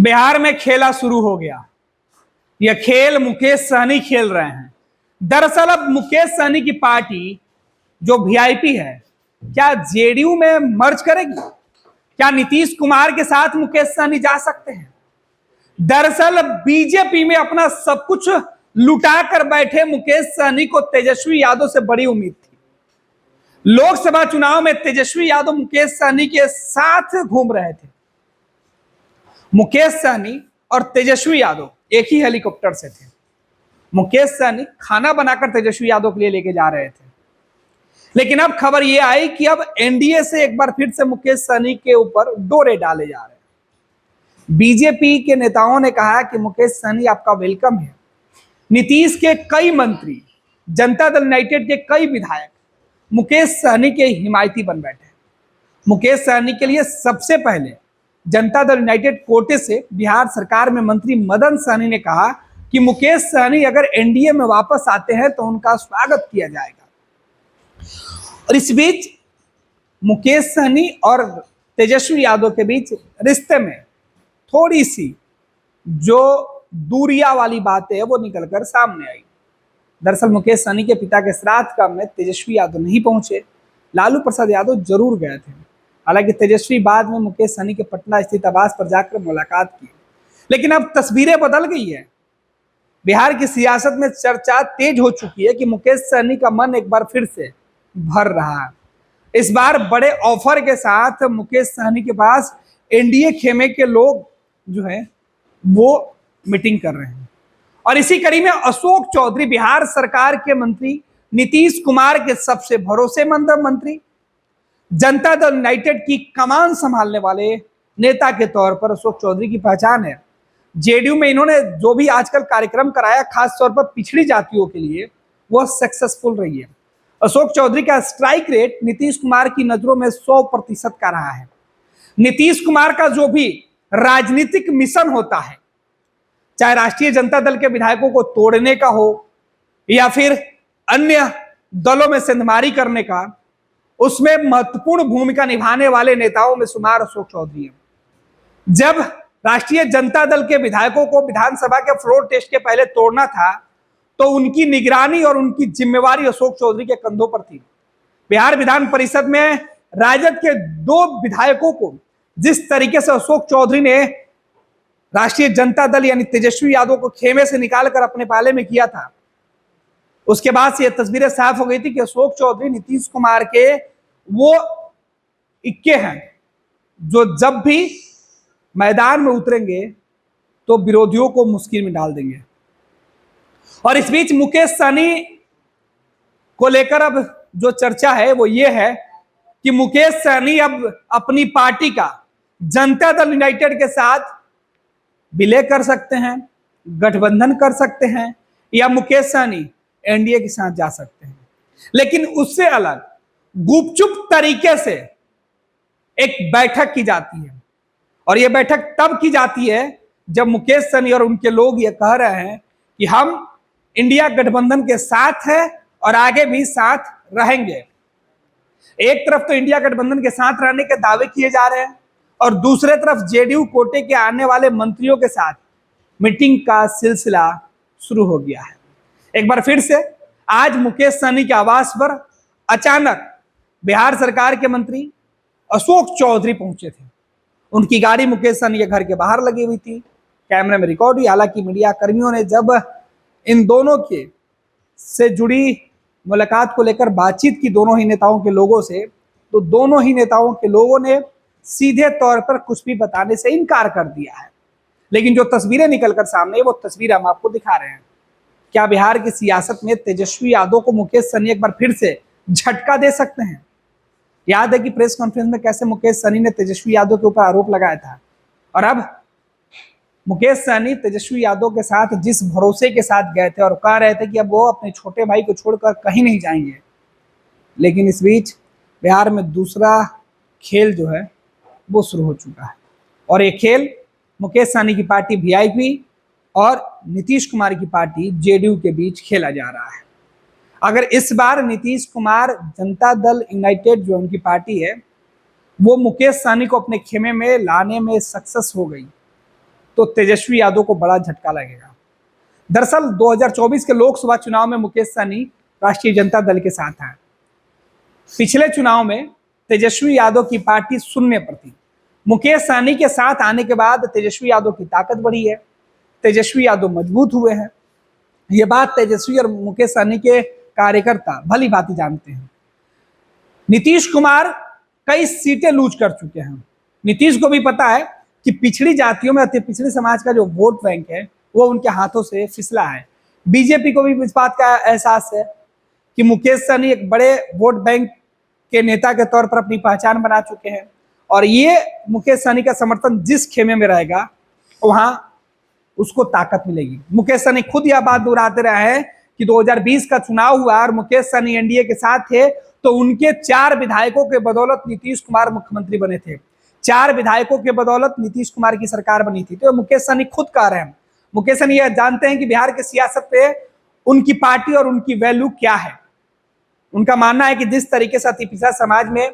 बिहार में खेला शुरू हो गया। यह खेल मुकेश सहनी खेल रहे हैं। दरअसल अब मुकेश सहनी की पार्टी जो वीआईपी है, क्या जेडीयू में मर्ज करेगी? क्या नीतीश कुमार के साथ मुकेश सहनी जा सकते हैं? दरअसल बीजेपी में अपना सब कुछ लुटा कर बैठे मुकेश सहनी को तेजस्वी यादव से बड़ी उम्मीद थी। लोकसभा चुनाव में तेजस्वी यादव मुकेश सहनी के साथ घूम रहे थे। मुकेश सहनी और तेजस्वी यादव एक ही हेलीकॉप्टर से थे। मुकेश सहनी खाना बनाकर तेजस्वी यादव के लिए लेके जा रहे थे, लेकिन अब खबर यह आई कि अब एनडीए से एक बार फिर से मुकेश सहनी के ऊपर डोरे डाले जा रहे हैं। बीजेपी के नेताओं ने कहा कि मुकेश सहनी आपका वेलकम है। नीतीश के कई मंत्री, जनता दल यूनाइटेड के कई विधायक मुकेश सहनी के हिमायती बन बैठे। मुकेश सहनी के लिए सबसे पहले जनता दल यूनाइटेड कोटे से बिहार सरकार में मंत्री मदन सहनी ने कहा कि मुकेश सहनी अगर एनडीए में वापस आते हैं तो उनका स्वागत किया जाएगा। और इस बीच मुकेश सहनी और तेजस्वी यादव के बीच रिश्ते में थोड़ी सी जो दूरिया वाली बातें है वो निकलकर सामने आई। दरअसल मुकेश सहनी के पिता के श्राद्ध क्रम में तेजस्वी यादव नहीं पहुंचे, लालू प्रसाद यादव जरूर गए थे। हालांकि तेजस्वी बाद में मुकेश सहनी के पटना स्थित आवास पर जाकर मुलाकात की, लेकिन अब तस्वीरें बदल गई है। बिहार की सियासत में चर्चा तेज हो चुकी है कि मुकेश सहनी का मन एक बार फिर से भर रहा है। इस बार बड़े ऑफर के साथ मुकेश सहनी के पास एनडीए खेमे के लोग जो है वो मीटिंग कर रहे हैं। और इसी कड़ी में अशोक चौधरी, बिहार सरकार के मंत्री, नीतीश कुमार के सबसे भरोसेमंद मंत्री, जनता दल यूनाइटेड की कमान संभालने वाले नेता के तौर पर अशोक चौधरी की पहचान है। जेडीयू में इन्होंने जो भी आजकल कार्यक्रम कराया, खास तौर पर पिछड़ी जातियों के लिए, वह सक्सेसफुल रही है। अशोक चौधरी का स्ट्राइक रेट नीतीश कुमार की नजरों में 100% का रहा है। नीतीश कुमार का जो भी राजनीतिक मिशन होता है, चाहे राष्ट्रीय जनता दल के विधायकों को तोड़ने का हो या फिर अन्य दलों में सेंधमारी करने का, उसमें महत्वपूर्ण भूमिका निभाने वाले नेताओं में शुमार अशोक चौधरी है। जब राष्ट्रीय जनता दल के विधायकों को विधानसभा के फ्लोर टेस्ट के पहले तोड़ना था तो उनकी निगरानी और उनकी जिम्मेवारी अशोक चौधरी के कंधों पर थी। बिहार विधान परिषद में राजद के 2 विधायकों को जिस तरीके से अशोक चौधरी ने राष्ट्रीय जनता दल यानी तेजस्वी यादव को खेमे से निकालकर अपने पाले में किया था, उसके बाद से यह तस्वीरें साफ हो गई थी कि अशोक चौधरी नीतीश कुमार के वो इक्के हैं जो जब भी मैदान में उतरेंगे तो विरोधियों को मुश्किल में डाल देंगे। और इस बीच मुकेश सहनी को लेकर अब जो चर्चा है वो ये है कि मुकेश सहनी अब अपनी पार्टी का जनता दल यूनाइटेड के साथ विलय कर सकते हैं, गठबंधन कर सकते हैं, या मुकेश सहनी एनडीए के साथ जा सकते हैं। लेकिन उससे अलग गुपचुप तरीके से एक बैठक की जाती है, और यह बैठक तब की जाती है जब मुकेश सहनी और उनके लोग ये कह रहे हैं कि हम इंडिया गठबंधन के साथ हैं और आगे भी साथ रहेंगे। एक तरफ तो इंडिया गठबंधन के साथ रहने के दावे किए जा रहे हैं और दूसरे तरफ जेडीयू कोटे के आने वाले मंत्रियों के साथ मीटिंग का सिलसिला शुरू हो गया है। एक बार फिर से आज मुकेश सहनी के आवास पर अचानक बिहार सरकार के मंत्री अशोक चौधरी पहुंचे थे। उनकी गाड़ी मुकेश सहनी के घर के बाहर लगी हुई थी, कैमरे में रिकॉर्ड हुई। हालांकि मीडिया कर्मियों ने जब इन दोनों के से जुड़ी मुलाकात को लेकर बातचीत की दोनों ही नेताओं के लोगों से, तो दोनों ही नेताओं के लोगों ने सीधे तौर पर कुछ भी बताने से इनकार कर दिया है। लेकिन जो तस्वीरें निकलकर सामने वो तस्वीर हम आपको दिखा रहे हैं। क्या बिहार की सियासत में तेजस्वी यादव को मुकेश सहनी एक बार फिर से झटका दे सकते हैं? याद है कि प्रेस कॉन्फ्रेंस में कैसे मुकेश सहनी ने तेजस्वी यादव के ऊपर आरोप लगाया था, और अब मुकेश सहनी तेजस्वी यादव के साथ जिस भरोसे के साथ गए थे और कह रहे थे कि अब वो अपने छोटे भाई को छोड़कर कहीं नहीं जाएंगे। लेकिन इस बीच बिहार में दूसरा खेल जो है वो शुरू हो चुका है, और ये खेल मुकेश सहनी की पार्टी वीआईपी और नीतीश कुमार की पार्टी जेडीयू के बीच खेला जा रहा है। अगर इस बार नीतीश कुमार, जनता दल यूनाइटेड जो उनकी पार्टी है, वो मुकेश सहनी को अपने खेमे में लाने में सक्सेस हो गई तो तेजस्वी यादव को बड़ा झटका लगेगा। दरअसल 2024 के लोकसभा चुनाव में मुकेश सहनी राष्ट्रीय जनता दल के साथ हैं। पिछले चुनाव में तेजस्वी यादव की पार्टी शून्य पर थी। मुकेश सहनी के साथ आने के बाद तेजस्वी यादव की ताकत बढ़ी है, तेजस्वी यादव मजबूत हुए हैं। ये बात तेजस्वी और मुकेश सहनी के कार्यकर्ता भली भांति जानते हैं। नीतीश कुमार कई सीटें लूज कर चुके हैं। नीतीश को भी पता है कि पिछड़ी जातियों में अति पिछड़े समाज का जो वोट बैंक है वो उनके हाथों से फिसला है। बीजेपी को भी इस बात का एहसास है कि मुकेश सहनी एक बड़े वोट बैंक के नेता के तौर पर अपनी पहचान बना चुके हैं और ये मुकेश सहनी का समर्थन जिस खेमे में रहेगा वहां उसको ताकत मिलेगी। मुकेश सहनी खुद यह बात दोहराते रहे हैं कि 2020 का चुनाव हुआ और मुकेश सहनी एनडीए के साथ थे तो उनके 4 विधायकों के बदौलत नीतीश कुमार मुख्यमंत्री बने थे। 4 विधायकों के बदौलत नीतीश कुमार की सरकार बनी थी। तो मुकेश सहनी खुद कह रहे हैं, मुकेश सहनी यह जानते हैं कि बिहार की सियासत पे उनकी पार्टी और उनकी वैल्यू क्या है। उनका मानना है कि जिस तरीके से अति पिछड़ा समाज में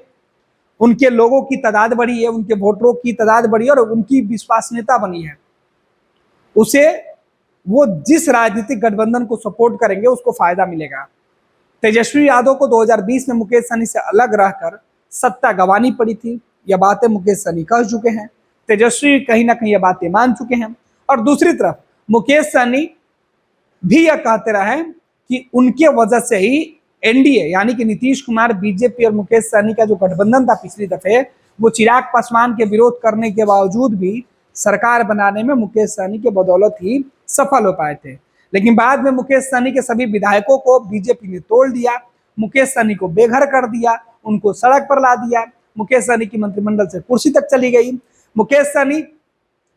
उनके लोगों की तादाद बढ़ी है, उनके वोटरों की तादाद बढ़ी है और उनकी विश्वसनीयता बनी है, उसे वो जिस राजनीतिक गठबंधन को सपोर्ट करेंगे उसको फायदा मिलेगा। तेजस्वी यादव को 2020 में मुकेश सहनी से अलग रहकर सत्ता गंवानी पड़ी थी। यह बातें मुकेश सहनी कह चुके हैं, तेजस्वी कहीं ना कहीं यह बातें मान चुके हैं। और दूसरी तरफ मुकेश सहनी भी यह कहते रहे कि उनके वजह से ही एनडीए यानी कि नीतीश कुमार, बीजेपी और मुकेश सहनी का जो गठबंधन था पिछली दफे, वो चिराग पासवान के विरोध करने के बावजूद भी सरकार बनाने में मुकेश सहनी के बदौलत ही सफल हो पाए थे। लेकिन बाद में मुकेश सहनी के सभी विधायकों को बीजेपी ने तोड़ दिया, मुकेश सहनी को बेघर कर दिया, उनको सड़क पर ला दिया, मुकेश सहनी की मंत्रिमंडल से कुर्सी तक चली गई। मुकेश सहनी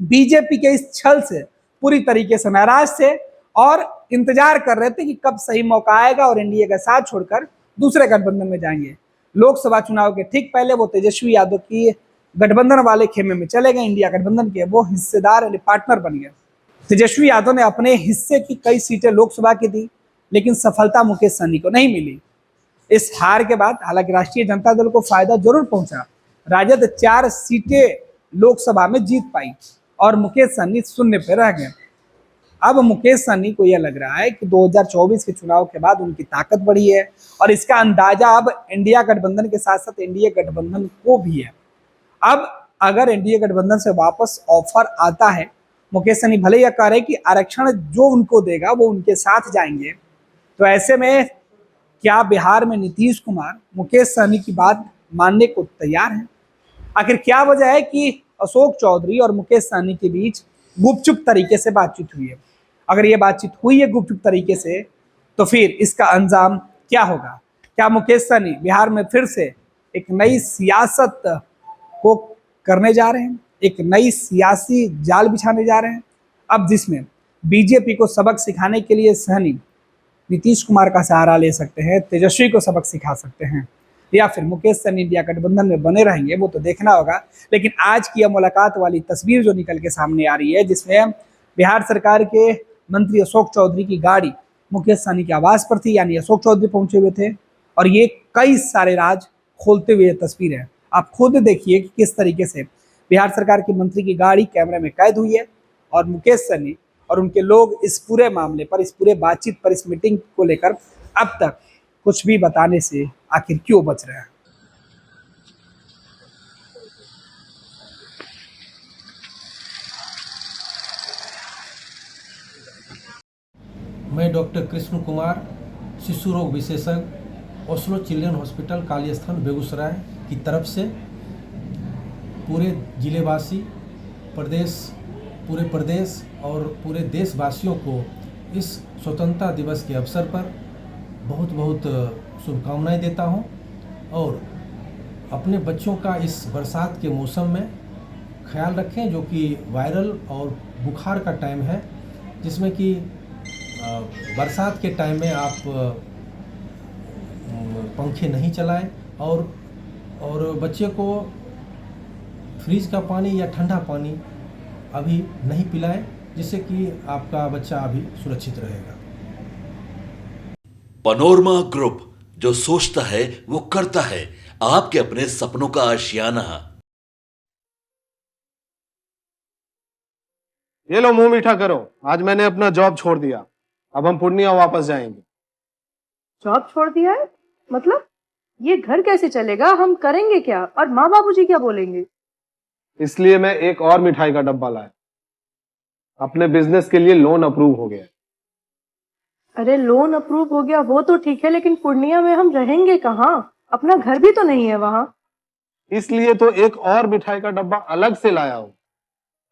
बीजेपी के इस छल से पूरी तरीके से नाराज थे और इंतजार कर रहे थे कि कब सही मौका आएगा और एनडीए का साथ छोड़कर दूसरे गठबंधन में जाएंगे। लोकसभा चुनाव के ठीक पहले वो तेजस्वी यादव की गठबंधन वाले खेमे में चले गए, इंडिया गठबंधन के वो हिस्सेदार यानी पार्टनर बन गए। तेजस्वी यादव ने अपने हिस्से की कई सीटें लोकसभा की दी, लेकिन सफलता मुकेश सहनी को नहीं मिली। इस हार के बाद हालांकि राष्ट्रीय जनता दल को फायदा जरूर पहुंचा। राजद 4 सीटें लोकसभा में जीत पाई और मुकेश सहनी शून्य पे रह गए। अब मुकेश सहनी को यह लग रहा है कि 2024 के चुनाव के बाद उनकी ताकत बढ़ी है और इसका अंदाजा अब इंडिया गठबंधन के साथ साथ एनडीए गठबंधन को भी है। अब अगर एनडीए गठबंधन से वापस ऑफर आता है, मुकेश सहनी भले यह कह रहे कि आरक्षण जो उनको देगा वो उनके साथ जाएंगे, तो ऐसे में क्या बिहार में नीतीश कुमार मुकेश सहनी की बात मानने को तैयार हैं? आखिर क्या वजह है कि अशोक चौधरी और मुकेश सहनी के बीच गुपचुप तरीके से बातचीत हुई है? अगर ये बातचीत हुई है गुपचुप तरीके से, तो फिर इसका अंजाम क्या होगा? क्या मुकेश सहनी बिहार में फिर से एक नई सियासत को करने जा रहे हैं, एक नई सियासी जाल बिछाने जा रहे हैं? अब जिसमें बीजेपी को सबक सिखाने के लिए सहनी नीतीश कुमार का सहारा ले सकते हैं, तेजस्वी को सबक सिखा सकते हैं, या फिर मुकेश सहनी इंडिया गठबंधन में बने रहेंगे, वो तो देखना होगा। लेकिन आज की यह मुलाकात वाली तस्वीर जो निकल के सामने आ रही है, जिसमें बिहार सरकार के मंत्री अशोक चौधरी की गाड़ी मुकेश सहनी के आवास पर थी, यानी अशोक चौधरी पहुंचे हुए थे और ये कई सारे राज खोलते हुए तस्वीर है। आप खुद देखिए कि किस तरीके से बिहार सरकार की मंत्री की गाड़ी कैमरे में कैद हुई है और मुकेश सहनी और उनके लोग इस पूरे मामले पर, इस पूरे बातचीत पर, इस मीटिंग को लेकर अब तक कुछ भी बताने से आखिर क्यों बच रहे हैं? मैं डॉक्टर कृष्ण कुमार, शिशु रोग विशेषज्ञ, ओस्लो चिल्ड्रन हॉस्पिटल कालीस्थान बेगूसराय की तरफ से पूरे जिलेवासी, पूरे प्रदेश और पूरे देशवासियों को इस स्वतंत्रता दिवस के अवसर पर बहुत बहुत शुभकामनाएं देता हूं और अपने बच्चों का इस बरसात के मौसम में ख्याल रखें, जो कि वायरल और बुखार का टाइम है, जिसमें कि बरसात के टाइम में आप पंखे नहीं चलाएं और बच्चे को फ्रिज का पानी या ठंडा पानी अभी नहीं पिलाएं, जिससे कि आपका बच्चा अभी सुरक्षित रहेगा। पनोरमा ग्रुप, जो सोचता है वो करता है, आपके अपने सपनों का आशियाना। ये लो मुंह मीठा करो, आज मैंने अपना जॉब छोड़ दिया, अब हम पूर्णिया वापस जाएंगे। जॉब छोड़ दिया है? मतलब ये घर कैसे चलेगा? हम करेंगे क्या? और माँ बाबूजी क्या बोलेंगे? इसलिए मैं एक और मिठाई का डब्बा लाया, अपने बिजनेस के लिए लोन अप्रूव हो गया। अरे लोन अप्रूव हो गया वो तो ठीक है, लेकिन पूर्णिया में हम रहेंगे कहाँ? अपना घर भी तो नहीं है वहां। इसलिए तो एक और मिठाई का डब्बा अलग से लाया हूं।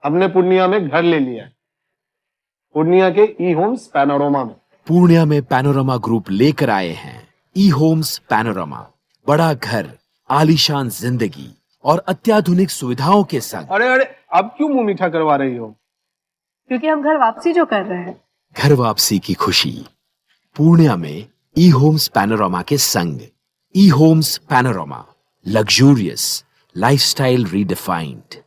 हमने पूर्णिया में घर ले लिया है, पूर्णिया के ई होम्स पैनोरमा में। पूर्णिया में पैनोरमा ग्रुप लेकर आए हैं ई होम्स पैनोरमा, बड़ा घर, आलीशान जिंदगी और अत्याधुनिक सुविधाओं के संग। अरे अरे, अब क्यों मुंह मीठा करवा रही हो? क्योंकि हम घर वापसी जो कर रहे हैं। घर वापसी की खुशी पूर्णिया में ई होम्स पैनोरमा के संग। E homes panorama, luxurious lifestyle redefined.